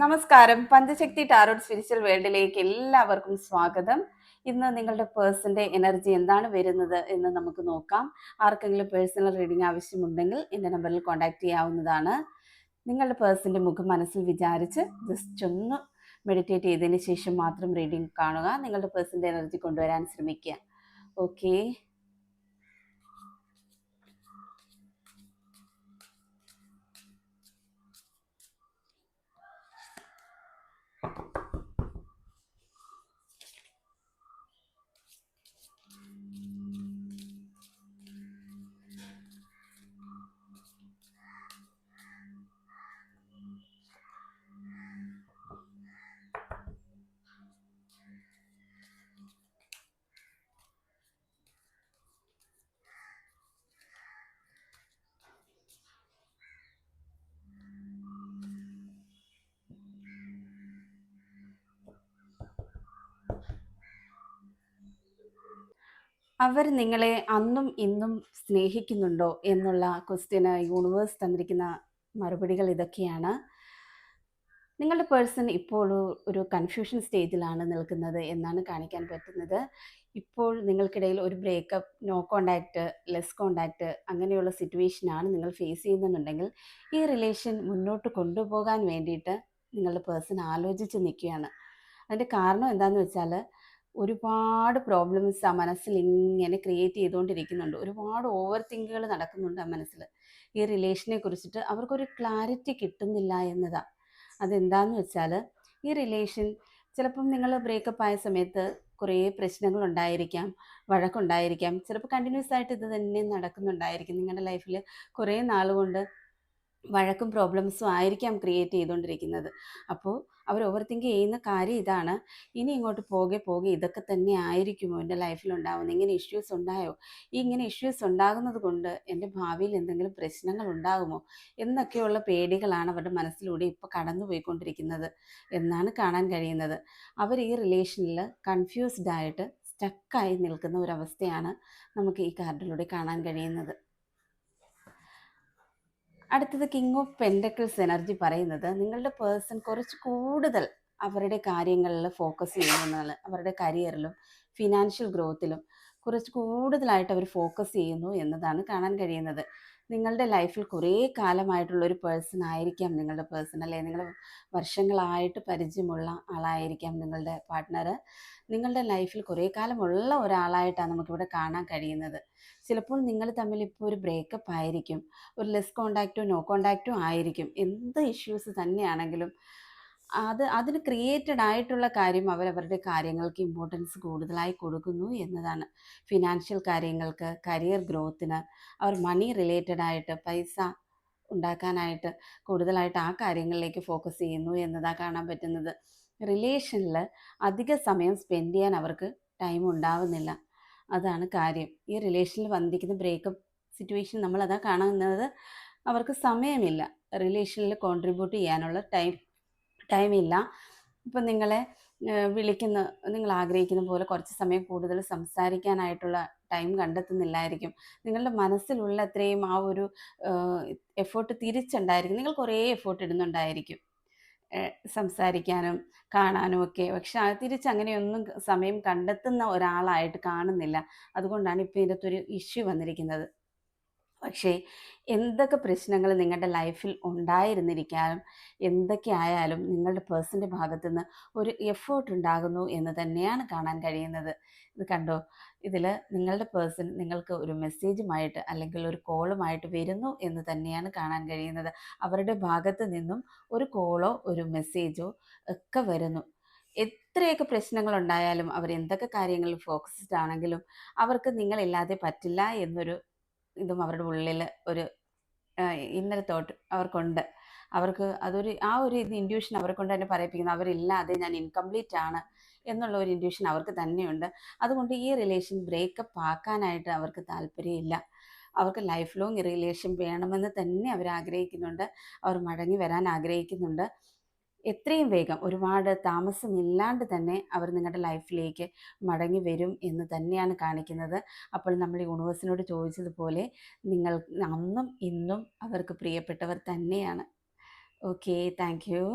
നമസ്കാരം. പഞ്ചശക്തി tarot spiritual വേൾഡിലേക്ക് എല്ലാവർക്കും സ്വാഗതം. ഇന്ന് നിങ്ങളുടെ പേഴ്സന്റെ എനർജി എന്താണ് വരുന്നത് എന്ന് നമുക്ക് നോക്കാം. ആർക്കെങ്കിലും പേഴ്സണൽ റീഡിംഗ് ആവശ്യമുണ്ടെങ്കിൽ എൻ്റെ നമ്പറിൽ കോൺടാക്ട് ചെയ്യാവുന്നതാണ്. നിങ്ങളുടെ പേഴ്സന്റെ മുഖം മനസ്സിൽ വിചാരിച്ച് ജസ്റ്റ് ഒന്ന് മെഡിറ്റേറ്റ് ചെയ്തതിന് ശേഷം മാത്രം റീഡിംഗ് കാണുക. നിങ്ങളുടെ പേഴ്സന്റെ എനർജി കൊണ്ടുവരാൻ ശ്രമിക്കുക. ഓക്കെ. അവർ നിങ്ങളെ അന്നും ഇന്നും സ്നേഹിക്കുന്നുണ്ടോ എന്നുള്ള ക്വസ്റ്റ്യന് യൂണിവേഴ്സ് തന്നിരിക്കുന്ന മറുപടികൾ ഇതൊക്കെയാണ്. നിങ്ങളുടെ പേഴ്സൺ ഇപ്പോൾ ഒരു കൺഫ്യൂഷൻ സ്റ്റേജിലാണ് നിൽക്കുന്നത് എന്നാണ് കാണിക്കാൻ പറ്റുന്നത്. ഇപ്പോൾ നിങ്ങൾക്കിടയിൽ ഒരു breakup, no contact, less contact അങ്ങനെയുള്ള സിറ്റുവേഷനാണ് നിങ്ങൾ ഫേസ് ചെയ്യുന്നുണ്ടെങ്കിൽ ഈ റിലേഷൻ മുന്നോട്ട് കൊണ്ടുപോകാൻ വേണ്ടിയിട്ട് നിങ്ങളുടെ പേഴ്സൺ ആലോചിച്ച് നിൽക്കുകയാണ്. അതിൻ്റെ കാരണം എന്താണെന്ന് വെച്ചാൽ ഒരുപാട് പ്രോബ്ലംസ് ആ മനസ്സിൽ ഇങ്ങനെ ക്രിയേറ്റ് ചെയ്തുകൊണ്ടിരിക്കുന്നുണ്ട്. ഒരുപാട് ഓവർ തിങ്കുകൾ നടക്കുന്നുണ്ട് ആ മനസ്സിൽ. ഈ റിലേഷനെ കുറിച്ചിട്ട് അവർക്കൊരു ക്ലാരിറ്റി കിട്ടുന്നില്ല എന്നതാണ്. അതെന്താന്ന് വെച്ചാൽ ഈ റിലേഷൻ ചിലപ്പം നിങ്ങൾ ബ്രേക്കപ്പ് ആയ സമയത്ത് കുറേ പ്രശ്നങ്ങളുണ്ടായിരിക്കാം, വഴക്കുണ്ടായിരിക്കാം, ചിലപ്പോൾ കണ്ടിന്യൂസ് ആയിട്ട് ഇത് തന്നെ നടക്കുന്നുണ്ടായിരിക്കും. നിങ്ങളുടെ ലൈഫിൽ കുറേ നാളുകൊണ്ട് വഴക്കും പ്രോബ്ലംസും ആയിരിക്കാം ക്രിയേറ്റ് ചെയ്തുകൊണ്ടിരിക്കുന്നത്. അപ്പോൾ അവർ ഓവർ തിങ്ക് ചെയ്യുന്ന കാര്യം ഇതാണ്, ഇനി ഇങ്ങോട്ട് പോകെ പോകെ ഇതൊക്കെ തന്നെ ആയിരിക്കുമോ എൻ്റെ ലൈഫിൽ ഉണ്ടാകുന്നത്? ഇങ്ങനെ ഇഷ്യൂസ് ഉണ്ടായോ? ഇങ്ങനെ ഇഷ്യൂസ് ഉണ്ടാകുന്നത് കൊണ്ട് എൻ്റെ ഭാവിയിൽ എന്തെങ്കിലും പ്രശ്നങ്ങൾ ഉണ്ടാകുമോ എന്നൊക്കെയുള്ള പേടികളാണ് അവരുടെ മനസ്സിലൂടെ ഇപ്പോൾ കടന്നു പോയിക്കൊണ്ടിരിക്കുന്നത് എന്നാണ് കാണാൻ കഴിയുന്നത്. അവർ ഈ റിലേഷനിൽ കൺഫ്യൂസ്ഡ് ആയിട്ട് സ്റ്റക്കായി നിൽക്കുന്ന ഒരവസ്ഥയാണ് നമുക്ക് ഈ കാർഡിലൂടെ കാണാൻ കഴിയുന്നത്. അടുത്തത് കിങ് ഓഫ് പെൻഡക്കിൾസ് എനർജി പറയുന്നത് നിങ്ങളുടെ പേഴ്സൺ കുറച്ച് കൂടുതൽ അവരുടെ കാര്യങ്ങളിൽ ഫോക്കസ് ചെയ്യുന്നതാണ്. അവരുടെ കരിയറിലും ഫിനാൻഷ്യൽ ഗ്രോത്തിലും കുറച്ച് കൂടുതലായിട്ട് അവർ ഫോക്കസ് ചെയ്യുന്നു എന്നതാണ് കാണാൻ കഴിയുന്നത്. നിങ്ങളുടെ ലൈഫിൽ കുറേ കാലമായിട്ടുള്ളൊരു പേഴ്സൺ ആയിരിക്കാം നിങ്ങളുടെ പേഴ്സൺ, അല്ലെ നിങ്ങൾ വർഷങ്ങളായിട്ട് പരിചയമുള്ള ആളായിരിക്കാം നിങ്ങളുടെ പാർട്ട്ണർ. നിങ്ങളുടെ ലൈഫിൽ കുറേ കാലമുള്ള ഒരാളായിട്ടാണ് നമുക്കിവിടെ കാണാൻ കഴിയുന്നത്. ചിലപ്പോൾ നിങ്ങൾ തമ്മിൽ ഇപ്പോൾ ഒരു ബ്രേക്കപ്പ് ആയിരിക്കും, ഒരു ലെസ് കോണ്ടാക്റ്റോ നോ കോണ്ടാക്റ്റോ ആയിരിക്കും. എന്ത് ഇഷ്യൂസ് തന്നെയാണെങ്കിലും അതിന് ക്രിയേറ്റഡ് ആയിട്ടുള്ള കാര്യം അവരവരുടെ കാര്യങ്ങൾക്ക് ഇമ്പോർട്ടൻസ് കൂടുതലായി കൊടുക്കുന്നു എന്നതാണ്. ഫിനാൻഷ്യൽ കാര്യങ്ങൾക്ക്, കരിയർ ഗ്രോത്തിന്, അവർ മണി റിലേറ്റഡ് ആയിട്ട് പൈസ ഉണ്ടാക്കാനായിട്ട് കൂടുതലായിട്ട് ആ കാര്യങ്ങളിലേക്ക് ഫോക്കസ് ചെയ്യുന്നു എന്നതാണ് കാണാൻ പറ്റുന്നത്. റിലേഷനിൽ അധിക സമയം സ്പെൻഡ് ചെയ്യാൻ അവർക്ക് ടൈം ഉണ്ടാവുന്നില്ല, അതാണ് കാര്യം. ഈ റിലേഷനിൽ വന്നിരിക്കുന്ന ബ്രേക്കപ്പ് സിറ്റുവേഷൻ നമ്മളതാ കാണുന്നത്. അവർക്ക് സമയമില്ല, റിലേഷനിൽ കോൺട്രിബ്യൂട്ട് ചെയ്യാനുള്ള ടൈമില്ല. ഇപ്പം നിങ്ങളെ വിളിക്കുന്ന, നിങ്ങൾ ആഗ്രഹിക്കുന്ന പോലെ കുറച്ച് സമയം കൂടുതൽ സംസാരിക്കാനായിട്ടുള്ള ടൈം കണ്ടെത്തുന്നില്ലായിരിക്കും. നിങ്ങളുടെ മനസ്സിലുള്ള അത്രയും ആ ഒരു എഫേർട്ട് തിരിച്ചുണ്ടായിരിക്കും. നിങ്ങൾ കുറേ എഫേർട്ട് ഇടുന്നുണ്ടായിരിക്കും സംസാരിക്കാനും കാണാനും ഒക്കെ. പക്ഷെ തിരിച്ചങ്ങനെയൊന്നും സമയം കണ്ടെത്തുന്ന ഒരാളായിട്ട് കാണുന്നില്ല. അതുകൊണ്ടാണ് ഇപ്പോൾ ഇതിനകത്തൊരു ഇഷ്യൂ വന്നിരിക്കുന്നത്. പക്ഷേ എന്തൊക്കെ പ്രശ്നങ്ങൾ നിങ്ങളുടെ ലൈഫിൽ ഉണ്ടായിരുന്നിരിക്കാനും എന്തൊക്കെ ആയാലും നിങ്ങളുടെ പേഴ്സൻ്റെ ഭാഗത്തുനിന്ന് ഒരു എഫേർട്ട് ഉണ്ടാകുന്നു എന്ന് തന്നെയാണ് കാണാൻ കഴിയുന്നത്. ഇത് കണ്ടോ, ഇതിൽ നിങ്ങളുടെ പേഴ്സൺ നിങ്ങൾക്ക് ഒരു മെസ്സേജുമായിട്ട് അല്ലെങ്കിൽ ഒരു കോളുമായിട്ട് വരുന്നു എന്ന് തന്നെയാണ് കാണാൻ കഴിയുന്നത്. അവരുടെ ഭാഗത്ത് നിന്നും ഒരു കോളോ ഒരു മെസ്സേജോ ഒക്കെ വരുന്നു. എത്രയൊക്കെ പ്രശ്നങ്ങളുണ്ടായാലും അവർ എന്തൊക്കെ കാര്യങ്ങളിൽ ഫോക്കസ്ഡ് ആണെങ്കിലും അവർക്ക് നിങ്ങളില്ലാതെ പറ്റില്ല എന്നൊരു ഇതും അവരുടെ ഉള്ളിൽ ഒരു ഇന്നർ തോട്ട് അവർക്കുണ്ട്. അവർക്ക് അതൊരു ആ ഒരു ഇൻഡ്യൂഷൻ അവരെ കൊണ്ട് തന്നെ പറയിപ്പിക്കുന്നു, അവരില്ലാതെ ഞാൻ ഇൻകംപ്ലീറ്റ് ആണ് എന്നുള്ള ഒരു ഇൻഡ്യൂഷൻ അവർക്ക് തന്നെയുണ്ട്. അതുകൊണ്ട് ഈ റിലേഷൻ ബ്രേക്കപ്പ് ആക്കാനായിട്ട് അവർക്ക് താല്പര്യമില്ല. അവർക്ക് ലൈഫ് ലോങ് റിലേഷൻ വേണമെന്ന് തന്നെ അവർ ആഗ്രഹിക്കുന്നുണ്ട്. അവർ മടങ്ങി വരാൻ ആഗ്രഹിക്കുന്നുണ്ട്. എത്രയും വേഗം, ഒരുപാട് താമസമില്ലാണ്ട് തന്നെ അവർ നിങ്ങളുടെ ലൈഫിലേക്ക് മടങ്ങി വരും എന്ന് തന്നെയാണ് കാണിക്കുന്നത്. അപ്പോൾ നമ്മൾ യൂണിവേഴ്സിനോട് ചോദിച്ചതുപോലെ നിങ്ങൾ അന്നും ഇന്നും അവർക്ക് പ്രിയപ്പെട്ടവർ തന്നെയാണ്. Okay, thank you.